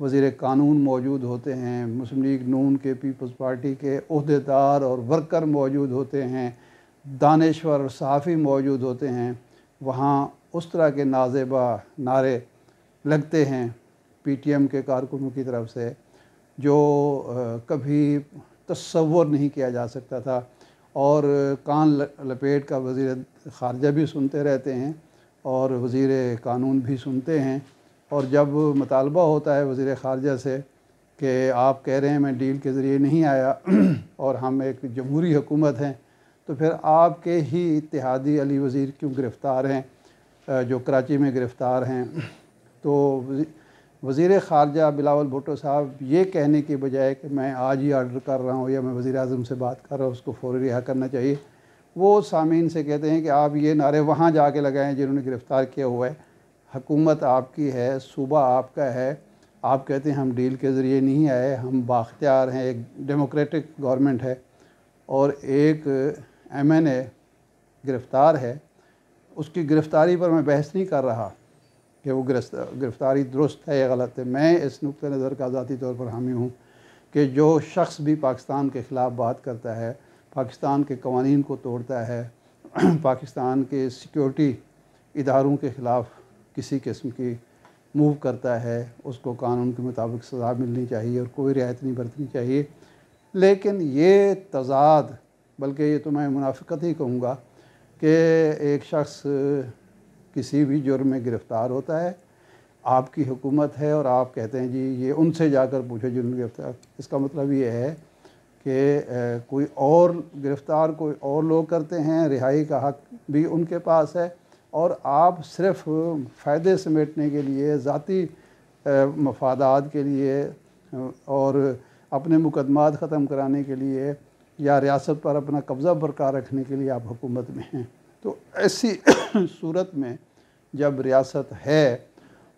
وزیر قانون موجود ہوتے ہیں، مسلم لیگ نون کے پیپلز پارٹی کے عہدیدار اور ورکر موجود ہوتے ہیں، دانشور اور صحافی موجود ہوتے ہیں، وہاں اس طرح کے نازیبا نعرے لگتے ہیں پی ٹی ایم کے کارکنوں کی طرف سے جو کبھی تصور نہیں کیا جا سکتا تھا، اور کان لپیٹ کا وزیر خارجہ بھی سنتے رہتے ہیں اور وزیر قانون بھی سنتے ہیں، اور جب مطالبہ ہوتا ہے وزیر خارجہ سے کہ آپ کہہ رہے ہیں میں ڈیل کے ذریعے نہیں آیا اور ہم ایک جمہوری حکومت ہیں، تو پھر آپ کے ہی اتحادی علی وزیر کیوں گرفتار ہیں جو کراچی میں گرفتار ہیں؟ تو وزیر خارجہ بلاول بھٹو صاحب یہ کہنے کی بجائے کہ میں آج ہی آرڈر کر رہا ہوں یا میں وزیر اعظم سے بات کر رہا ہوں اس کو فوری رہا کرنا چاہیے، وہ سامعین سے کہتے ہیں کہ آپ یہ نعرے وہاں جا کے لگائیں جنہوں نے گرفتار کیا ہوا ہے، حکومت آپ کی ہے، صوبہ آپ کا ہے، آپ کہتے ہیں ہم ڈیل کے ذریعے نہیں آئے، ہم بااختیار ہیں، ایک ڈیموکریٹک گورنمنٹ ہے، اور ایک ایم این اے گرفتار ہے، اس کی گرفتاری پر میں بحث نہیں کر رہا کہ وہ گرفتاری درست ہے یا غلط ہے، میں اس نقطہ نظر کا ذاتی طور پر حامی ہوں کہ جو شخص بھی پاکستان کے خلاف بات کرتا ہے، پاکستان کے قوانین کو توڑتا ہے، پاکستان کے سیکیورٹی اداروں کے خلاف کسی قسم کی موو کرتا ہے، اس کو قانون کے مطابق سزا ملنی چاہیے اور کوئی رعایت نہیں برتنی چاہیے۔ لیکن یہ تضاد، بلکہ یہ تو میں منافقت ہی کہوں گا کہ ایک شخص کسی بھی جرم میں گرفتار ہوتا ہے، آپ کی حکومت ہے اور آپ کہتے ہیں جی یہ ان سے جا کر پوچھو جن میں گرفتار، اس کا مطلب یہ ہے کہ کوئی اور گرفتار کوئی اور لوگ کرتے ہیں، رہائی کا حق بھی ان کے پاس ہے، اور آپ صرف فائدے سمیٹنے کے لیے، ذاتی مفادات کے لیے اور اپنے مقدمات ختم کرانے کے لیے یا ریاست پر اپنا قبضہ برقرار رکھنے کے لیے آپ حکومت میں ہیں۔ تو ایسی صورت میں جب ریاست ہے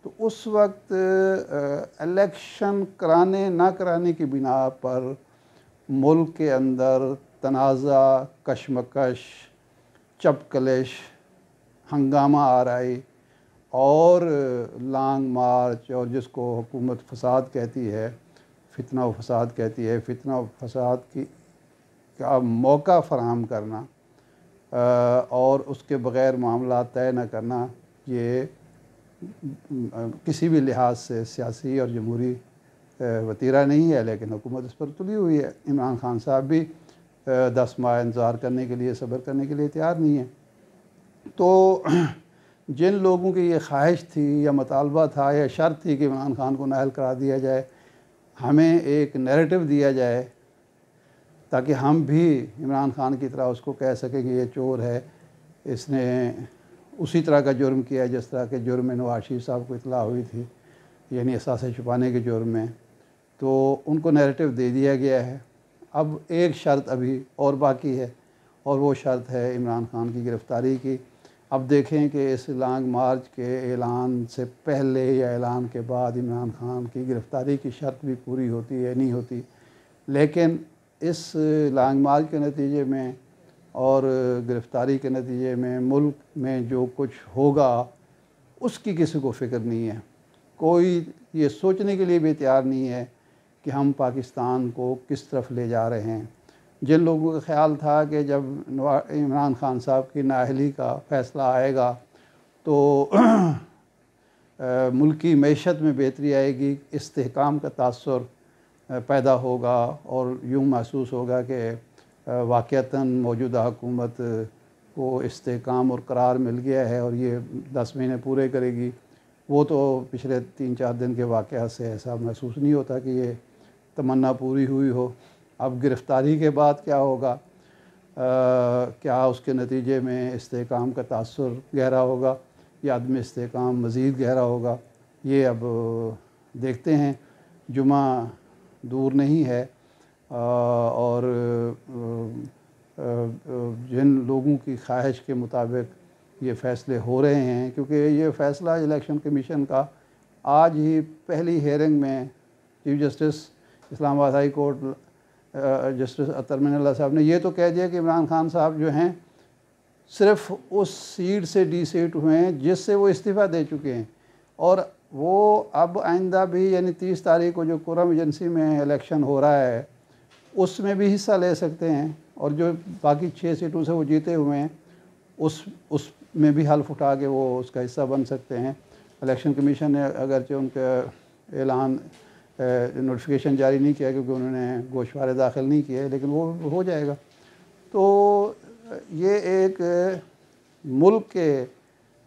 تو اس وقت الیکشن کرانے نہ کرانے کی بنا پر ملک کے اندر تنازع، کشمکش، چپ کلش، ہنگامہ آرائی اور لانگ مارچ، اور جس کو حکومت فساد کہتی ہے، فتنہ و فساد کہتی ہے، فتنہ و فساد کا موقع فراہم کرنا اور اس کے بغیر معاملات طے نہ کرنا، یہ کسی بھی لحاظ سے سیاسی اور جمہوری وتیرہ نہیں ہے، لیکن حکومت اس پر تلی ہوئی ہے۔ عمران خان صاحب بھی 10 ماہ انتظار کرنے کے لیے، صبر کرنے کے لیے تیار نہیں ہیں۔ تو جن لوگوں کی یہ خواہش تھی یا مطالبہ تھا یا شرط تھی کہ عمران خان کو نااہل قرار دیا جائے، ہمیں ایک نیریٹو دیا جائے تاکہ ہم بھی عمران خان کی طرح اس کو کہہ سکیں کہ یہ چور ہے، اس نے اسی طرح کا جرم کیا ہے جس طرح کے جرم میں نواز شریف صاحب کو اطلاع ہوئی تھی، یعنی اثاثے چھپانے کے جرم میں، تو ان کو نیریٹو دے دیا گیا ہے۔ اب ایک شرط ابھی اور باقی ہے، اور وہ شرط ہے عمران خان کی گرفتاری کی۔ اب دیکھیں کہ اس لانگ مارچ کے اعلان سے پہلے یا اعلان کے بعد عمران خان کی گرفتاری کی شرط بھی پوری ہوتی ہے نہیں ہوتی، لیکن اس لانگ مارچ کے نتیجے میں اور گرفتاری کے نتیجے میں ملک میں جو کچھ ہوگا اس کی کسی کو فکر نہیں ہے، کوئی یہ سوچنے کے لیے بھی تیار نہیں ہے کہ ہم پاکستان کو کس طرف لے جا رہے ہیں۔ جن لوگوں کا خیال تھا کہ جب عمران خان صاحب کی نااہلی کا فیصلہ آئے گا تو ملکی معیشت میں بہتری آئے گی، استحکام کا تاثر پیدا ہوگا اور یوں محسوس ہوگا کہ واقعتاً موجودہ حکومت کو استحکام اور قرار مل گیا ہے اور یہ 10 مہینے پورے کرے گی، وہ تو پچھلے 3-4 دن کے واقعات سے ایسا محسوس نہیں ہوتا کہ یہ تمنا پوری ہوئی ہو۔ اب گرفتاری کے بعد کیا ہوگا، کیا اس کے نتیجے میں استحکام کا تاثر گہرا ہوگا یا عدم استحکام مزید گہرا ہوگا، یہ اب دیکھتے ہیں۔ جمعہ دور نہیں ہے، اور جن لوگوں کی خواہش کے مطابق یہ فیصلے ہو رہے ہیں، کیونکہ یہ فیصلہ الیکشن کمیشن کا آج ہی پہلی ہیئرنگ میں چیف جسٹس اسلام آباد ہائی کورٹ جسٹس اطہر من اللہ صاحب نے یہ تو کہہ دیا کہ عمران خان صاحب جو ہیں صرف اس سیٹ سے ڈی سیٹ ہوئے ہیں جس سے وہ استعفیٰ دے چکے ہیں، اور وہ اب آئندہ بھی یعنی 30 تاریخ کو جو قرم ایجنسی میں الیکشن ہو رہا ہے اس میں بھی حصہ لے سکتے ہیں، اور جو باقی 6 سیٹوں سے وہ جیتے ہوئے ہیں اس میں بھی حلف اٹھا کے وہ اس کا حصہ بن سکتے ہیں۔ الیکشن کمیشن نے اگرچہ ان کا اعلان نوٹیفیکیشن جاری نہیں کیا کیونکہ انہوں نے گوشوارے داخل نہیں کیے، لیکن وہ ہو جائے گا۔ تو یہ ایک ملک کے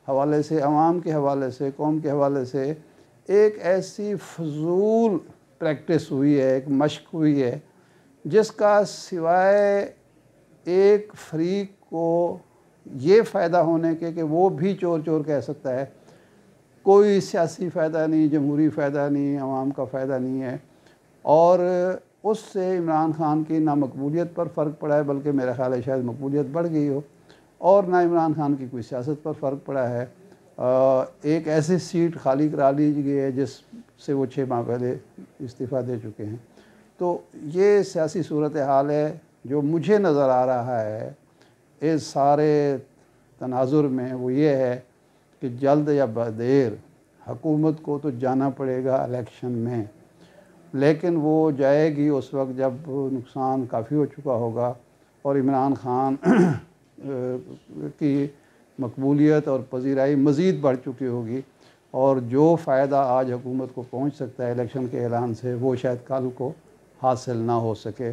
حوالے سے، عوام کے حوالے سے، قوم کے حوالے سے ایک ایسی فضول پریکٹس ہوئی ہے، ایک مشق ہوئی ہے جس کا سوائے ایک فریق کو یہ فائدہ ہونے کے کہ وہ بھی چور چور کہہ سکتا ہے، کوئی سیاسی فائدہ نہیں، جمہوری فائدہ نہیں، عوام کا فائدہ نہیں ہے۔ اور اس سے عمران خان کی نہ مقبولیت پر فرق پڑا ہے، بلکہ میرا خیال ہے شاید مقبولیت بڑھ گئی ہو، اور نہ عمران خان کی کوئی سیاست پر فرق پڑا ہے۔ ایک ایسی سیٹ خالی کرا لی گئی ہے جس سے وہ 6 ماہ پہلے استعفیٰ دے چکے ہیں۔ تو یہ سیاسی صورتحال ہے جو مجھے نظر آ رہا ہے اس سارے تناظر میں، وہ یہ ہے کہ جلد یا بدیر حکومت کو تو جانا پڑے گا الیکشن میں، لیکن وہ جائے گی اس وقت جب نقصان کافی ہو چکا ہوگا اور عمران خان کی مقبولیت اور پذیرائی مزید بڑھ چکی ہوگی، اور جو فائدہ آج حکومت کو پہنچ سکتا ہے الیکشن کے اعلان سے وہ شاید کل کو حاصل نہ ہو سکے۔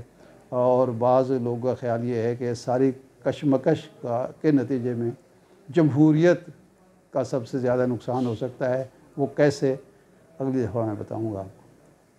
اور بعض لوگوں کا خیال یہ ہے کہ ساری کشمکش کے نتیجے میں جمہوریت کا سب سے زیادہ نقصان ہو سکتا ہے۔ وہ کیسے، اگلی دفعہ میں بتاؤں گا۔